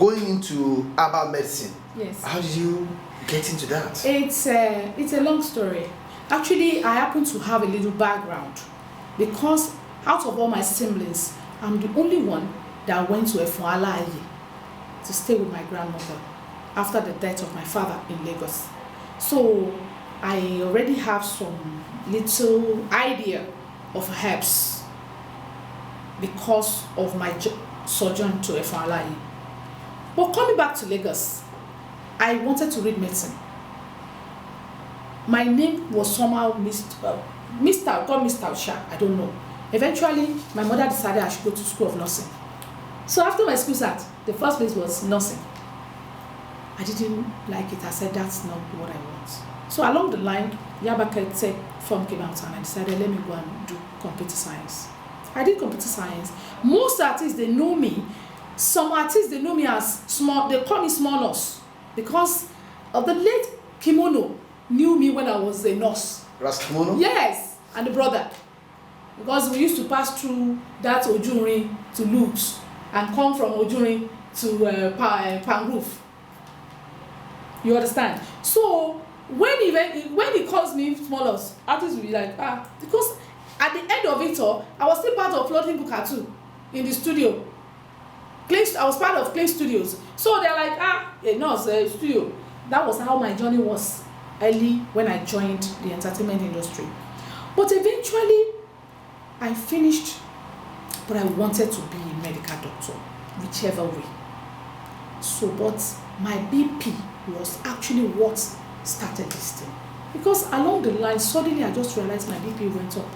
going into herbal medicine. Yes. How did you get into that? It's a long story. Actually, I happen to have a little background because out of all my siblings, I'm the only one that went to Efualaye to stay with my grandmother after the death of my father in Lagos. So I already have some little idea of herbs because of my sojourn to Efualaye. But coming back to Lagos, I wanted to read medicine. My name was somehow Mr. Osha, I don't know. Eventually, my mother decided I should go to school of nursing. So after my school start, the first place was nursing. I didn't like it. I said, that's not what I want. So along the line, Yabaka Tech form came out and I decided, let me go and do computer science. I did computer science. Most artists, they know me. Some artists, they know me as small, they call me small nurse because of the late Kimono knew me when I was a nurse. Ras Kimono? Yes, and the brother. Because we used to pass through that Ojuri to Lux and come from Ojuri to Pangrove. You understand? So when he calls me small nurse, artists will be like, because at the end of it all, I was still part of Floating Bukatu in the studio. I was part of Clay Studios. So they're like, a nurse, a studio. That was how my journey was early when I joined the entertainment industry. But eventually, I finished, but I wanted to be a medical doctor, whichever way. So, but my BP was actually what started this thing. Because along the line, suddenly I just realized my BP went up.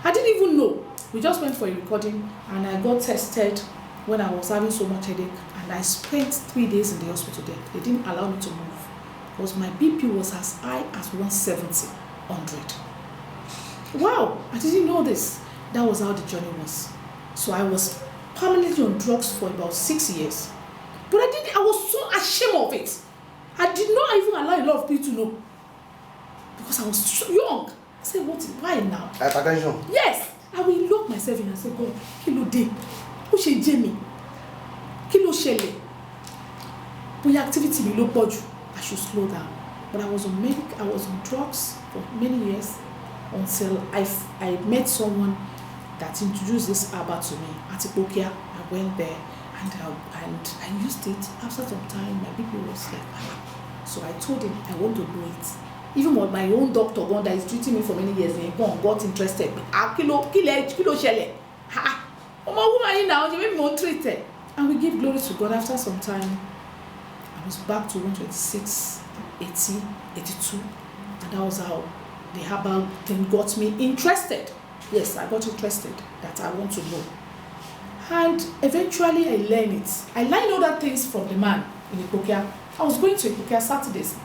I didn't even know. We just went for a recording and I got tested when I was having so much headache, and I spent 3 days in the hospital there. They didn't allow me to move because my BP was as high as 170, 100. Wow, I didn't know this. That was how the journey was. So I was permanently on drugs for about 6 years. But I was so ashamed of it. I did not even allow a lot of people to know because I was so young. I said, why now? Hypertension? Yes. I will lock myself in and say, God, kilo day. Who ṣe jẹ́ mi? Kí ló ṣẹlẹ̀? Bóyá activity mi ló pọ̀ jù. I should slow down. But I was on drugs for many years until I met someone that introduced this herbal to me. Atipokia. I went there and I used it. After some time, my BP was like, so I told him I want to do it. Even with my own doctor, one that is treating me for many years, he got interested. Kilo ṣẹlẹ̀. And we give glory to God. After some time, I was back to 126, 80, 82, and that was how the herbal thing got me interested. Yes, I got interested that I want to know. And eventually I learned it. I learned other things from the man in Ipokia. I was going to Ipokia Saturdays.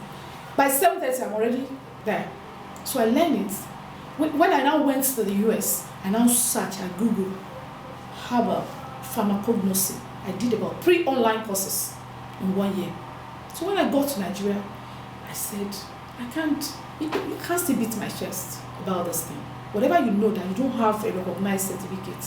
By 7:30, I'm already there. So I learned it. When I now went to the US, I now searched and Google Herbal pharmacognosy. I did about 3 online courses in 1 year. So when I got to Nigeria, I said, you can't still beat my chest about this thing. Whatever you know that you don't have a recognized certificate.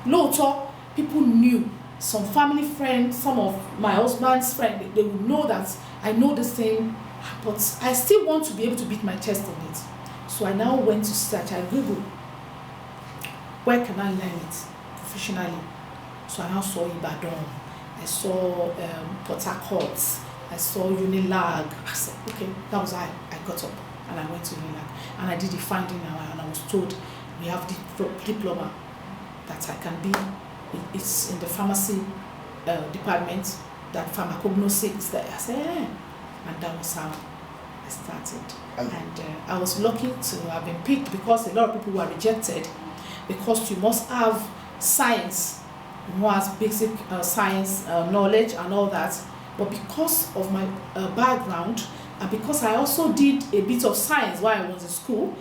Lóòótọ́, people knew, some family friends, some of my husband's friends, they would know that I know this thing, but I still want to be able to beat my chest on it. So I now went to search, I Googled, where can I learn it professionally? So I now saw Ibadan, I saw Port Harcourt, I saw Unilag. I said, okay, that was how I got up and I went to Unilag. And I did the finding and I was told we have the diploma that I can be. It's in the pharmacy department, that pharmacognosy is there. I said, and that was how I started. And I was lucky to have been picked because a lot of people were rejected because you must have science, you must have basic science knowledge and all that. But because of my background and because I also did a bit of science while I was in school,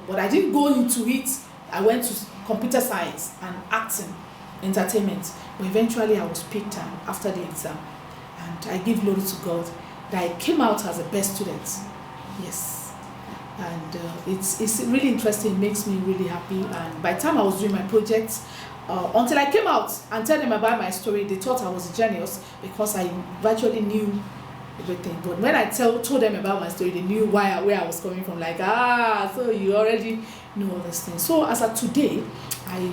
but I didn't go into it. I went to computer science and acting, entertainment. But eventually I was picked after the exam. And I give glory to God that I came out as a best student. Yes. And it's really interesting. It makes me really happy. And by the time I was doing my project, until I came out and tell them about my story, they thought I was a genius because I virtually knew everything. But when I told them about my story, they knew where I was coming from. Like, so you already know all these things. So as of today, I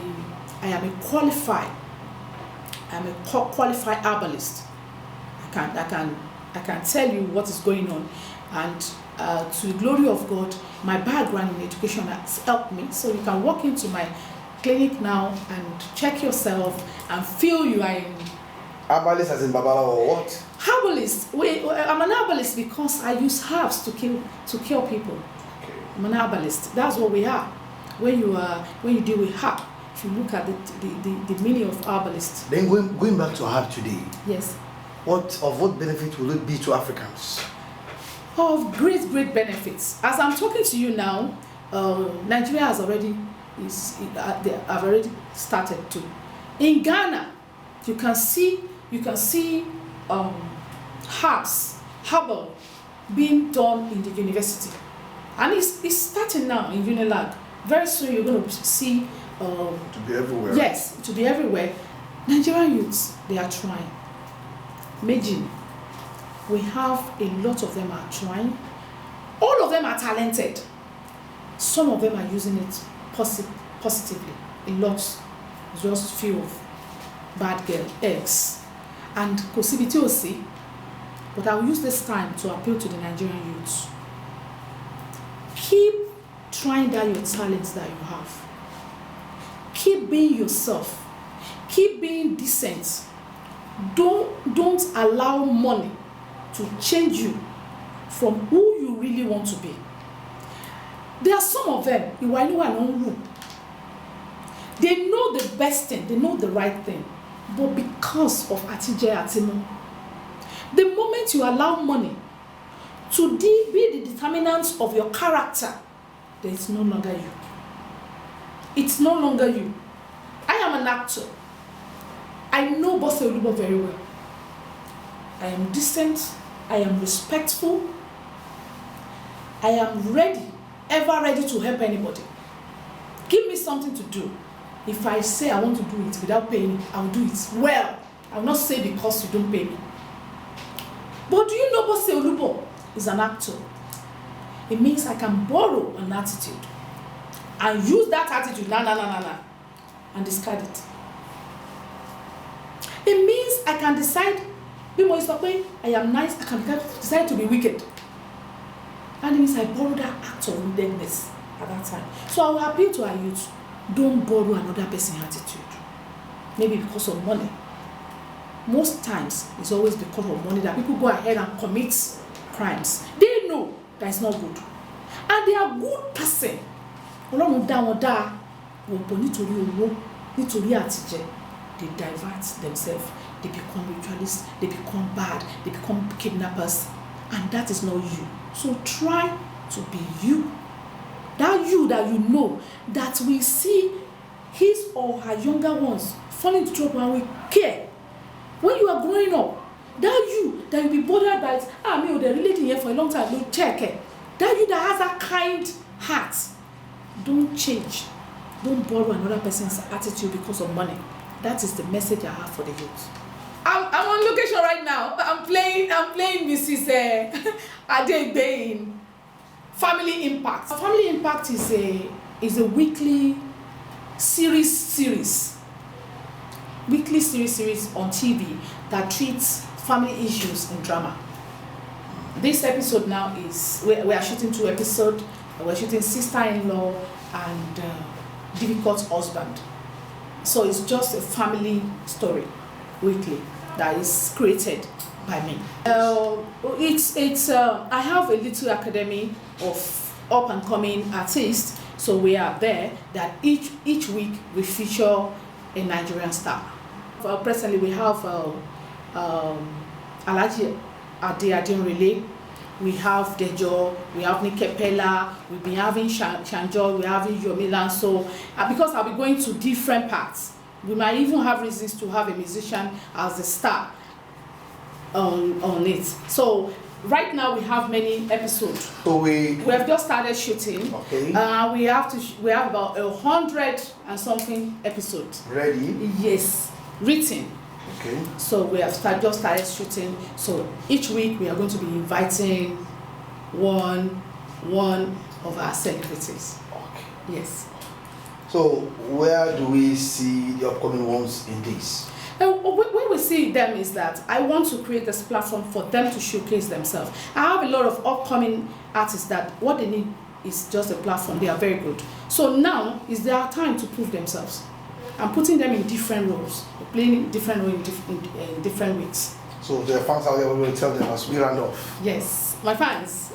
am a qualified herbalist. I can tell you what is going on, and to the glory of God, my background in education has helped me. So you can walk into my clinic now and check yourself and feel you are in. Herbalist as in Babala or what? Herbalist. I'm an herbalist because I use herbs to cure people. Okay. I'm an herbalist. That's what we are. When you deal with herb, if you look at the meaning of herbalist. Then going back to herb today. Yes. What benefit will it be to Africans? Of great benefits. As I'm talking to you now, Nigeria has already they have already started to. In Ghana, you can see herbal being done in the university, and it's starting now in Unilag. Very soon you're going to see to be everywhere. Yes, to be everywhere. Nigerian youths, they are trying. Imagine, we have a lot of them are trying. All of them are talented. Some of them are using it positively. A lot, just few of bad girl eggs and Kosibiti. But I will use this time to appeal to the Nigerian youths. Keep trying that your talents that you have. Keep being yourself. Keep being decent. Don't allow money to change you from who you really want to be. There are some of them, they know the best thing, they know the right thing, but because of Atimo, the moment you allow money to be the determinant of your character, then it's no longer you. It's no longer you. I am an actor. I know Bose Olubo very well. I am decent. I am respectful. I am ever ready to help anybody. Give me something to do. If I say I want to do it without paying, I'll do it well. I will not say because you don't pay me. But do you know Bose Olubo is an actor? It means I can borrow an attitude and use that attitude, and discard it. It means I can decide, I am nice, I can decide to be wicked. And it means I borrow that act of wickedness at that time. So I will appeal to our youth, don't borrow another person's attitude. Maybe because of money. Most times, it's always because of money that people go ahead and commit crimes. They know that it's not good. And they are good person. They divert themselves, they become ritualists, they become bad, they become kidnappers, and that is not you. So try to be you. That you that you know, that we see his or her younger ones fall into trouble and we care. When you are growing up, that you that you be bothered by it, they're relating here for a long time, don't check it. That you that has that kind heart, don't change. Don't borrow another person's attitude because of money. That is the message I have for the youth. I'm on location right now. I'm playing Mrs. Adegbe in Family Impact. Family Impact is a weekly series. Weekly series on TV that treats family issues in drama. This episode now is we are shooting 2 episodes. We're shooting sister-in-law and difficult husband. So it's just a family story weekly that is created by me. I have a little academy of up and coming artists. So we are there that each week we feature a Nigerian star. Presently we have Alaji Adionrele, we have Dejo, we have Nikepela, we've been having Shanjo, we're having Yomilan. So because I'll be going to different parts, we might even have reasons to have a musician as the star on it. So right now we have many episodes. So we have just started shooting. Okay. We have about 100 and something episodes. Ready? Yes, written. Okay. So we have just started shooting. So each week we are going to be inviting one of our celebrities. Okay. Yes. So where do we see the upcoming ones in this? Where we see them is that I want to create this platform for them to showcase themselves. I have a lot of upcoming artists that what they need is just a platform. They are very good. So now is their time to prove themselves. I'm putting them in different roles, playing different roles in different weeks. So the fans out there, we will tell them as we round off. Yes, my fans.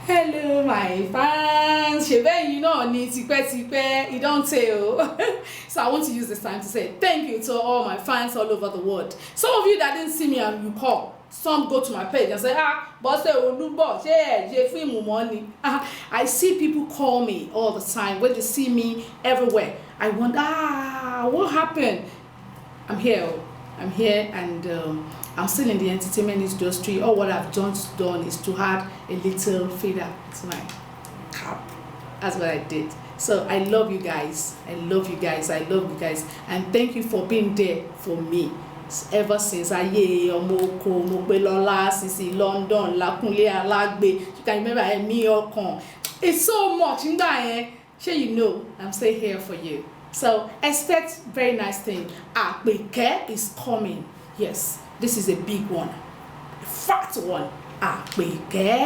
Hello, my fans. Shebe, you know, ni tipe, you don't tell. So I want to use this time to say thank you to all my fans all over the world. Some of you that didn't see me and you call. Some go to my page and say, Bose Olubo, money. I see people call me all the time when they see me everywhere. I wonder, what happened? I'm here, and I'm still in the entertainment industry. All what I've just done is to add a little feather to my cap. That's what I did. So I love you guys. And thank you for being there for me. Ever since Omoko, Mopelola, Sisi, London, Lakunle, Alagbe, you can remember me or it's so much in there. Sure, you know, I'm still here for you. So expect very nice thing. Apeke is coming. Yes, this is a big one, a fat one. Apeke.